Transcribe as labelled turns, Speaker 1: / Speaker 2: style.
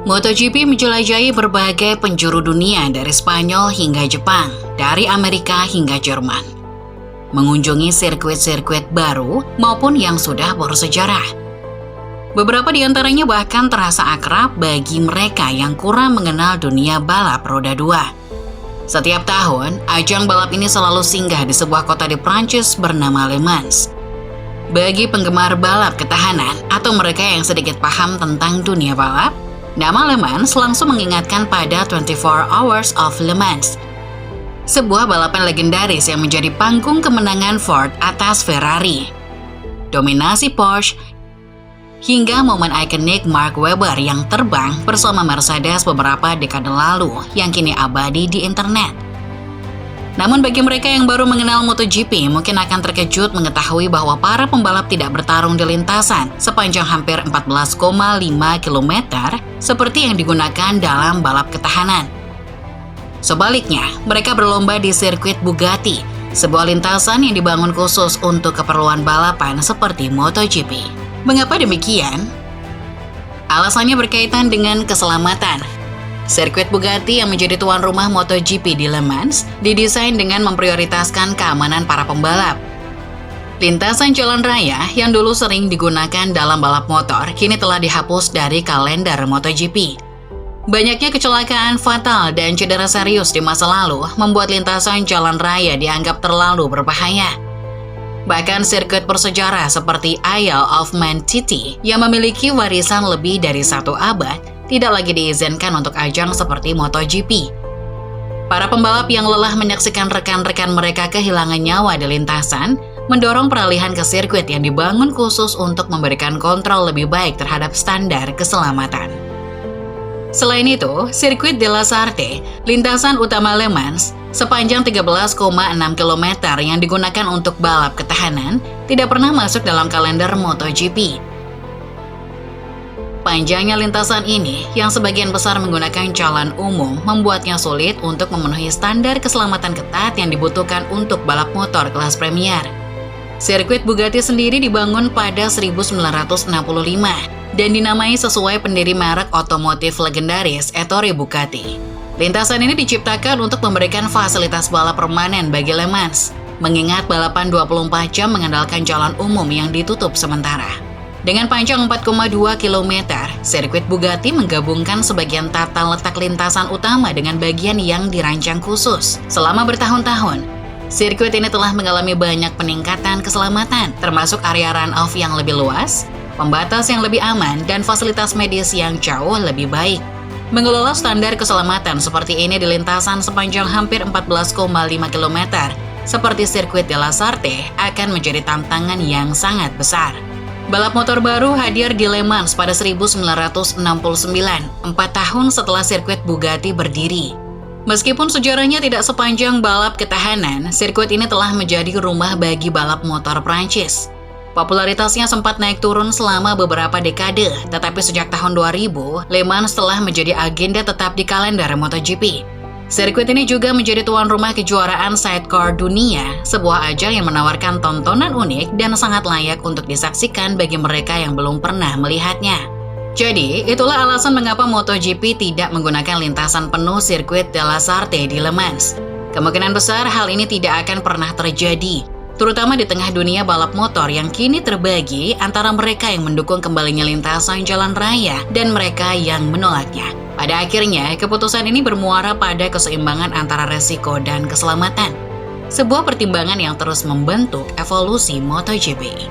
Speaker 1: MotoGP menjelajahi berbagai penjuru dunia dari Spanyol hingga Jepang, dari Amerika hingga Jerman. Mengunjungi sirkuit-sirkuit baru maupun yang sudah bersejarah. Beberapa di antaranya bahkan terasa akrab bagi mereka yang kurang mengenal dunia balap roda 2. Setiap tahun, ajang balap ini selalu singgah di sebuah kota di Prancis bernama Le Mans. Bagi penggemar balap ketahanan atau mereka yang sedikit paham tentang dunia balap, nama Le Mans langsung mengingatkan pada 24 Hours of Le Mans, sebuah balapan legendaris yang menjadi panggung kemenangan Ford atas Ferrari, dominasi Porsche, hingga momen ikonik Mark Webber yang terbang bersama Mercedes beberapa dekade lalu yang kini abadi di internet. Namun bagi mereka yang baru mengenal MotoGP mungkin akan terkejut mengetahui bahwa para pembalap tidak bertarung di lintasan sepanjang hampir 14,5 km seperti yang digunakan dalam balap ketahanan. Sebaliknya, mereka berlomba di sirkuit Bugatti, sebuah lintasan yang dibangun khusus untuk keperluan balapan seperti MotoGP. Mengapa demikian? Alasannya berkaitan dengan keselamatan. Sirkuit Bugatti yang menjadi tuan rumah MotoGP di Le Mans didesain dengan memprioritaskan keamanan para pembalap. Lintasan jalan raya yang dulu sering digunakan dalam balap motor kini telah dihapus dari kalender MotoGP. Banyaknya kecelakaan fatal dan cedera serius di masa lalu membuat lintasan jalan raya dianggap terlalu berbahaya. Bahkan sirkuit bersejarah seperti Isle of Man Titi yang memiliki warisan lebih dari 1 abad tidak lagi diizinkan untuk ajang seperti MotoGP. Para pembalap yang lelah menyaksikan rekan-rekan mereka kehilangan nyawa di lintasan mendorong peralihan ke sirkuit yang dibangun khusus untuk memberikan kontrol lebih baik terhadap standar keselamatan. Selain itu, sirkuit de la Sarthe, lintasan utama Le Mans, sepanjang 13,6 km yang digunakan untuk balap ketahanan, tidak pernah masuk dalam kalender MotoGP. Panjangnya lintasan ini, yang sebagian besar menggunakan jalan umum, membuatnya sulit untuk memenuhi standar keselamatan ketat yang dibutuhkan untuk balap motor kelas premier. Sirkuit Bugatti sendiri dibangun pada 1965 dan dinamai sesuai pendiri merek otomotif legendaris Ettore Bugatti. Lintasan ini diciptakan untuk memberikan fasilitas balap permanen bagi Le Mans, mengingat balapan 24 jam mengandalkan jalan umum yang ditutup sementara. Dengan panjang 4,2 km, sirkuit Bugatti menggabungkan sebagian tata letak lintasan utama dengan bagian yang dirancang khusus. Selama bertahun-tahun, sirkuit ini telah mengalami banyak peningkatan keselamatan, termasuk area run-off yang lebih luas, pembatas yang lebih aman, dan fasilitas medis yang jauh lebih baik. Mengelola standar keselamatan seperti ini di lintasan sepanjang hampir 14,5 km, seperti sirkuit de la Sarthe, akan menjadi tantangan yang sangat besar. Balap motor baru hadir di Le Mans pada 1969, 4 tahun setelah sirkuit Bugatti berdiri. Meskipun sejarahnya tidak sepanjang balap ketahanan, sirkuit ini telah menjadi rumah bagi balap motor Prancis. Popularitasnya sempat naik turun selama beberapa dekade, tetapi sejak tahun 2000, Le Mans telah menjadi agenda tetap di kalender MotoGP. Sirkuit ini juga menjadi tuan rumah kejuaraan sidecar dunia, sebuah ajang yang menawarkan tontonan unik dan sangat layak untuk disaksikan bagi mereka yang belum pernah melihatnya. Jadi, itulah alasan mengapa MotoGP tidak menggunakan lintasan penuh sirkuit de la Sarthe di Le Mans. Kemungkinan besar hal ini tidak akan pernah terjadi, terutama di tengah dunia balap motor yang kini terbagi antara mereka yang mendukung kembalinya lintasan jalan raya dan mereka yang menolaknya. Pada akhirnya, keputusan ini bermuara pada keseimbangan antara resiko dan keselamatan, sebuah pertimbangan yang terus membentuk evolusi MotoGP.